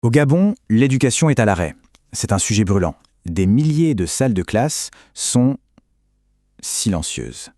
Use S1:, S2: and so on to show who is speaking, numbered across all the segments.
S1: Au Gabon, l'éducation est à l'arrêt. C'est un sujet brûlant. Des milliers de salles de classe sont silencieuses.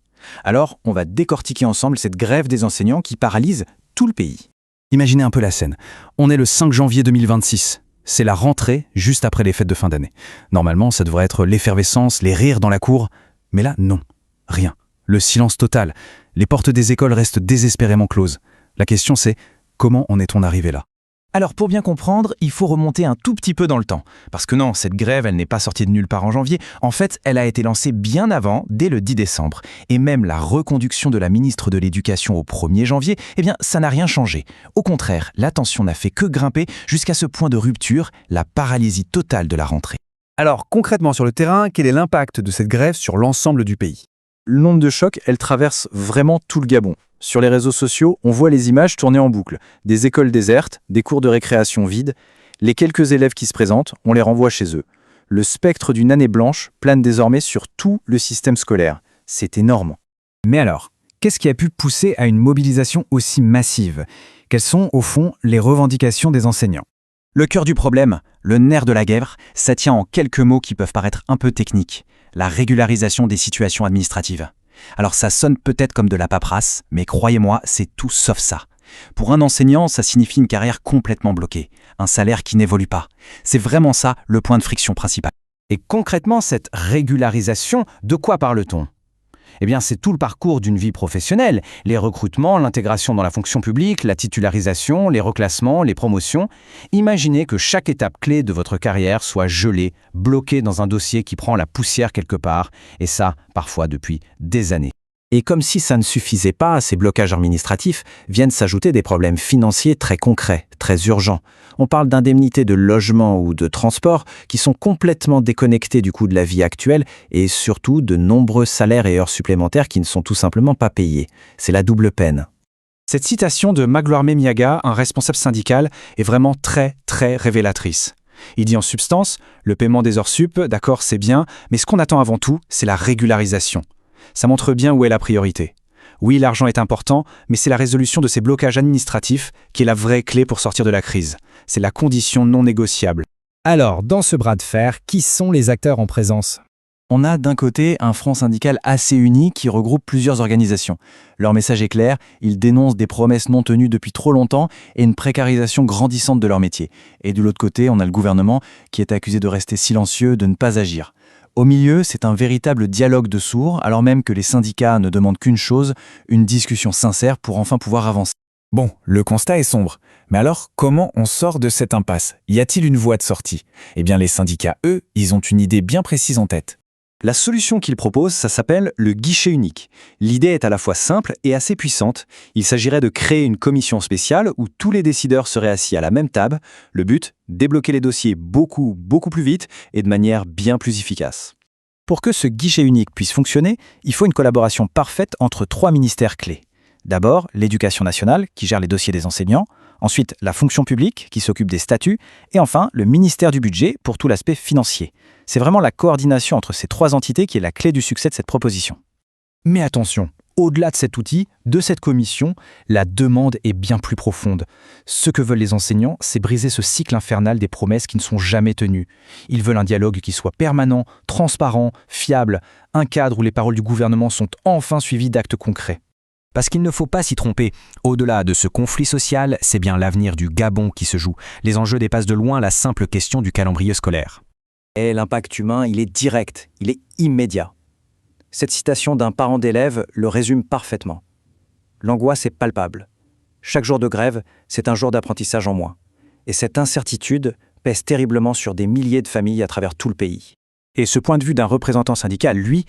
S1: Alors, on va décortiquer ensemble cette grève des enseignants qui paralyse tout le pays.
S2: Imaginez un peu la scène. On est le 5 janvier 2026. C'est la rentrée juste après les fêtes de fin d'année. Normalement, ça devrait être l'effervescence, les rires dans la cour. Mais là, non. Rien. Le silence total. Les portes des écoles restent désespérément closes. La question c'est, comment en est-on arrivé là ?
S1: Alors pour bien comprendre, il faut remonter un tout petit peu dans le temps. Parce que non, cette grève, elle n'est pas sortie de nulle part en janvier. En fait, elle a été lancée bien avant, dès le 10 décembre. Et même la reconduction de la ministre de l'Éducation au 1er janvier, eh bien, ça n'a rien changé. Au contraire, la tension n'a fait que grimper jusqu'à ce point de rupture, la paralysie totale de la rentrée.
S2: Alors concrètement sur le terrain, quel est l'impact de cette grève sur l'ensemble du pays ?
S3: L'onde de choc, elle traverse vraiment tout le Gabon. Sur les réseaux sociaux, on voit les images tourner en boucle. Des écoles désertes, des cours de récréation vides. Les quelques élèves qui se présentent, on les renvoie chez eux. Le spectre d'une année blanche plane désormais sur tout le système scolaire. C'est énorme.
S1: Mais alors, qu'est-ce qui a pu pousser à une mobilisation aussi massive ? Quelles sont, au fond, les revendications des enseignants ? Le cœur du problème, le nerf de la guerre, ça tient en quelques mots qui peuvent paraître un peu techniques. La régularisation des situations administratives. Alors ça sonne peut-être comme de la paperasse, mais croyez-moi, c'est tout sauf ça. Pour un enseignant, ça signifie une carrière complètement bloquée, un salaire qui n'évolue pas. C'est vraiment ça le point de friction principal. Et concrètement, cette régularisation, de quoi parle-t-on ? Eh bien, c'est tout le parcours d'une vie professionnelle, les recrutements, l'intégration dans la fonction publique, la titularisation, les reclassements, les promotions. Imaginez que chaque étape clé de votre carrière soit gelée, bloquée dans un dossier qui prend la poussière quelque part, et ça, parfois depuis des années. Et comme si ça ne suffisait pas à ces blocages administratifs, viennent s'ajouter des problèmes financiers très concrets, très urgents. On parle d'indemnités de logement ou de transport qui sont complètement déconnectées du coût de la vie actuelle et surtout de nombreux salaires et heures supplémentaires qui ne sont tout simplement pas payés. C'est la double peine. Cette citation de Magloire Miaga, un responsable syndical, est vraiment très révélatrice. Il dit en substance, le paiement des heures sup, d'accord, c'est bien, mais ce qu'on attend avant tout, c'est la régularisation. Ça montre bien où est la priorité. Oui, l'argent est important, mais c'est la résolution de ces blocages administratifs qui est la vraie clé pour sortir de la crise. C'est la condition non négociable.
S4: Alors, dans ce bras de fer, qui sont les acteurs en présence ?
S1: On a d'un côté un front syndical assez uni qui regroupe plusieurs organisations. Leur message est clair, ils dénoncent des promesses non tenues depuis trop longtemps et une précarisation grandissante de leur métier. Et de l'autre côté, on a le gouvernement qui est accusé de rester silencieux, de ne pas agir. Au milieu, c'est un véritable dialogue de sourds, alors même que les syndicats ne demandent qu'une chose, une discussion sincère pour enfin pouvoir avancer.
S4: Bon, le constat est sombre. Mais alors, comment on sort de cette impasse ? Y a-t-il une voie de sortie ? Eh bien, les syndicats, eux, ils ont une idée bien précise en tête.
S3: La solution qu'ils proposent, ça s'appelle le guichet unique. L'idée est à la fois simple et assez puissante. Il s'agirait de créer une commission spéciale où tous les décideurs seraient assis à la même table. Le but, débloquer les dossiers beaucoup plus vite et de manière bien plus efficace.
S1: Pour que ce guichet unique puisse fonctionner, il faut une collaboration parfaite entre 3 ministères clés. D'abord, l'Éducation nationale, qui gère les dossiers des enseignants, ensuite la fonction publique, qui s'occupe des statuts, et enfin le ministère du budget pour tout l'aspect financier. C'est vraiment la coordination entre ces 3 entités qui est la clé du succès de cette proposition.
S4: Mais attention, au-delà de cet outil, de cette commission, la demande est bien plus profonde. Ce que veulent les enseignants, c'est briser ce cycle infernal des promesses qui ne sont jamais tenues. Ils veulent un dialogue qui soit permanent, transparent, fiable, un cadre où les paroles du gouvernement sont enfin suivies d'actes concrets.
S1: Parce qu'il ne faut pas s'y tromper. Au-delà de ce conflit social, c'est bien l'avenir du Gabon qui se joue. Les enjeux dépassent de loin la simple question du calendrier scolaire.
S3: Et l'impact humain, il est direct, il est immédiat. Cette citation d'un parent d'élève le résume parfaitement. L'angoisse est palpable. Chaque jour de grève, c'est un jour d'apprentissage en moins. Et cette incertitude pèse terriblement sur des milliers de familles à travers tout le pays.
S1: Et ce point de vue d'un représentant syndical, lui,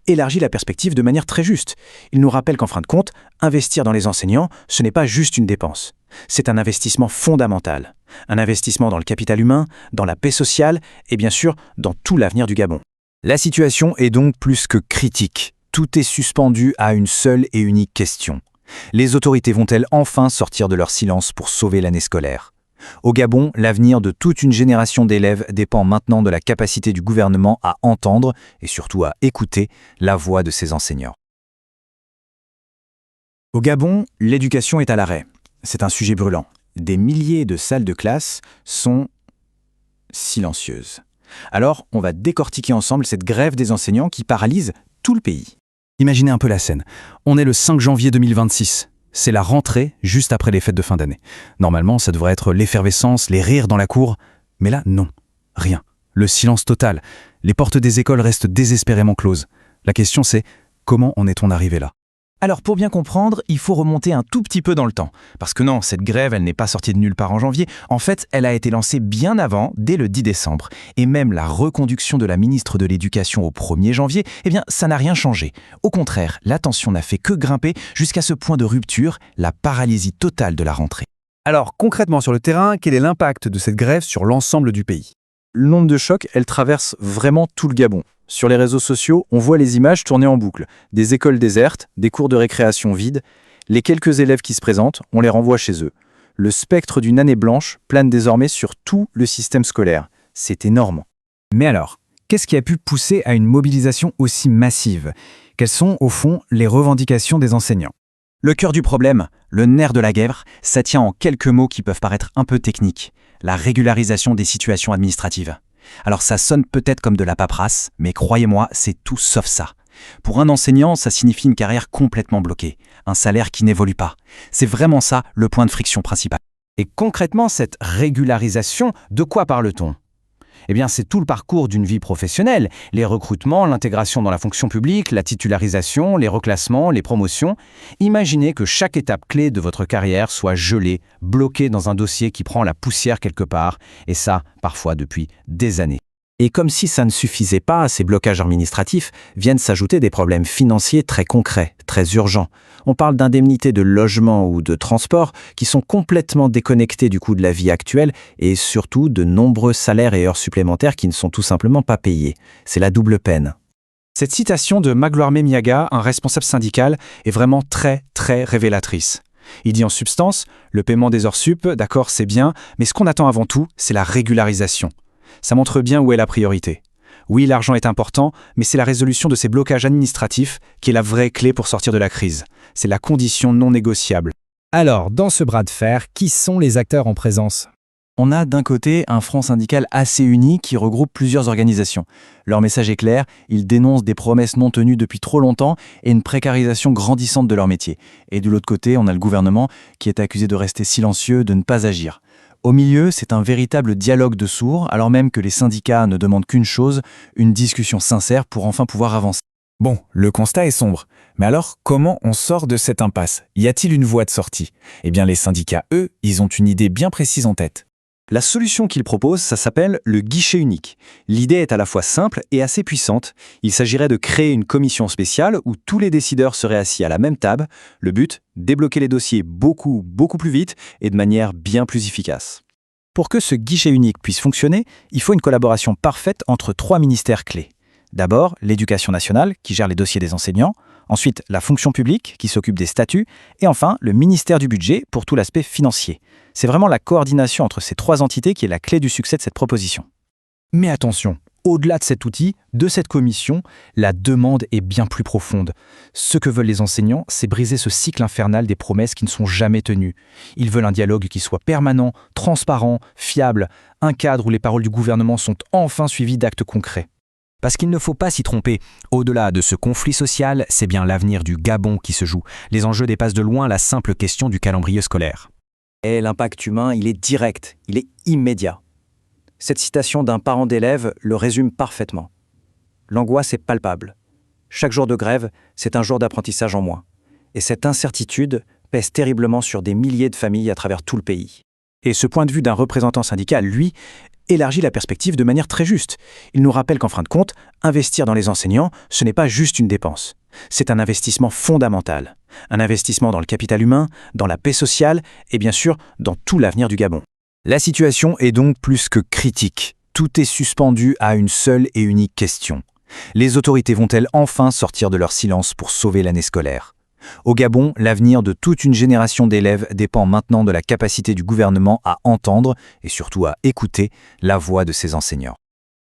S1: élargit la perspective de manière très juste. Il nous rappelle qu'en fin de compte, investir dans les enseignants, ce n'est pas juste une dépense. C'est un investissement fondamental. Un investissement dans le capital humain, dans la paix sociale et bien sûr dans tout l'avenir du Gabon. La situation est donc plus que critique. Tout est suspendu à une seule et unique question. Les autorités vont-elles enfin sortir de leur silence pour sauver l'année scolaire ? Au Gabon, l'avenir de toute une génération d'élèves dépend maintenant de la capacité du gouvernement à entendre et surtout à écouter la voix de ses enseignants. Au Gabon, l'éducation est à l'arrêt. C'est un sujet brûlant. des milliers de salles de classe sont silencieuses. Alors, on va décortiquer ensemble cette grève des enseignants qui paralyse tout le pays.
S2: Imaginez un peu la scène. On est le 5 janvier 2026. C'est la rentrée juste après les fêtes de fin d'année. Normalement, ça devrait être l'effervescence, les rires dans la cour. Mais là, non. Rien. Le silence total. Les portes des écoles restent désespérément closes. La question c'est, comment en est-on arrivé là ?
S4: Alors pour bien comprendre, il faut remonter un tout petit peu dans le temps. Parce que non, cette grève, elle n'est pas sortie de nulle part en janvier. En fait, elle a été lancée bien avant, dès le 10 décembre. Et même la reconduction de la ministre de l'Éducation au 1er janvier, eh bien, ça n'a rien changé. Au contraire, la tension n'a fait que grimper jusqu'à ce point de rupture, la paralysie totale de la rentrée.
S2: Alors concrètement sur le terrain, quel est l'impact de cette grève sur l'ensemble du pays ?
S3: L'onde de choc, elle traverse vraiment tout le Gabon. Sur les réseaux sociaux, on voit les images tourner en boucle. Des écoles désertes, des cours de récréation vides. Les quelques élèves qui se présentent, on les renvoie chez eux. Le spectre d'une année blanche plane désormais sur tout le système scolaire. C'est énorme.
S1: Mais alors, qu'est-ce qui a pu pousser à une mobilisation aussi massive ? Quelles sont, au fond, les revendications des enseignants ? Le cœur du problème, le nerf de la guerre, ça tient en quelques mots qui peuvent paraître un peu techniques. La régularisation des situations administratives. Alors ça sonne peut-être comme de la paperasse, mais croyez-moi, c'est tout sauf ça. Pour un enseignant, ça signifie une carrière complètement bloquée, un salaire qui n'évolue pas. C'est vraiment ça le point de friction principal.
S4: Et concrètement, cette régularisation, de quoi parle-t-on ? Eh bien, c'est tout le parcours d'une vie professionnelle. Les recrutements, l'intégration dans la fonction publique, la titularisation, les reclassements, les promotions. Imaginez que chaque étape clé de votre carrière soit gelée, bloquée dans un dossier qui prend la poussière quelque part, et ça, parfois depuis des années.
S3: Et comme si ça ne suffisait pas à ces blocages administratifs, viennent s'ajouter des problèmes financiers très concrets, très urgents. On parle d'indemnités de logement ou de transport qui sont complètement déconnectées du coût de la vie actuelle et surtout de nombreux salaires et heures supplémentaires qui ne sont tout simplement pas payés. C'est la double peine.
S4: Cette citation de Magloire Memiaga, un responsable syndical, est vraiment très, très révélatrice. Il dit en substance, le paiement des heures sup, d'accord, c'est bien, mais ce qu'on attend avant tout, c'est la régularisation. Ça montre bien où est la priorité. Oui, l'argent est important, mais c'est la résolution de ces blocages administratifs qui est la vraie clé pour sortir de la crise. C'est la condition non négociable.
S5: Alors, dans ce bras de fer, qui sont les acteurs en présence ?
S3: On a d'un côté un front syndical assez uni qui regroupe plusieurs organisations. Leur message est clair, ils dénoncent des promesses non tenues depuis trop longtemps et une précarisation grandissante de leur métier. Et de l'autre côté, on a le gouvernement qui est accusé de rester silencieux, de ne pas agir. Au milieu, c'est un véritable dialogue de sourds, alors même que les syndicats ne demandent qu'une chose, une discussion sincère pour enfin pouvoir avancer.
S1: Bon, le constat est sombre. Mais alors, comment on sort de cette impasse ? Y a-t-il une voie de sortie ? Eh bien, les syndicats, eux, ils ont une idée bien précise en tête.
S3: La solution qu'ils proposent, ça s'appelle le guichet unique. L'idée est à la fois simple et assez puissante. Il s'agirait de créer une commission spéciale où tous les décideurs seraient assis à la même table. Le but, débloquer les dossiers beaucoup plus vite et de manière bien plus efficace. Pour que ce guichet unique puisse fonctionner, il faut une collaboration parfaite entre 3 ministères clés. D'abord, l'Éducation nationale, qui gère les dossiers des enseignants. Ensuite, la fonction publique, qui s'occupe des statuts. Et enfin, le ministère du Budget, pour tout l'aspect financier. C'est vraiment la coordination entre ces 3 entités qui est la clé du succès de cette proposition.
S4: Mais attention, au-delà de cet outil, de cette commission, la demande est bien plus profonde. Ce que veulent les enseignants, c'est briser ce cycle infernal des promesses qui ne sont jamais tenues. Ils veulent un dialogue qui soit permanent, transparent, fiable, un cadre où les paroles du gouvernement sont enfin suivies d'actes concrets.
S5: Parce qu'il ne faut pas s'y tromper. Au-delà de ce conflit social, c'est bien l'avenir du Gabon qui se joue. Les enjeux dépassent de loin la simple question du calendrier scolaire.
S3: Et l'impact humain, il est direct, il est immédiat. Cette citation d'un parent d'élève le résume parfaitement. L'angoisse est palpable. Chaque jour de grève, c'est un jour d'apprentissage en moins. Et cette incertitude pèse terriblement sur des milliers de familles à travers tout le pays. Et ce point de vue d'un représentant syndical, lui, élargit la perspective de manière très juste. Il nous rappelle qu'en fin de compte, investir dans les enseignants, ce n'est pas juste une dépense. C'est un investissement fondamental. Un investissement dans le capital humain, dans la paix sociale et bien sûr dans tout l'avenir du Gabon. La situation est donc plus que critique. Tout est suspendu à une seule et unique question. Les autorités vont-elles enfin sortir de leur silence pour sauver l'année scolaire ? Au Gabon, l'avenir de toute une génération d'élèves dépend maintenant de la capacité du gouvernement à entendre et surtout à écouter la voix de ses enseignants.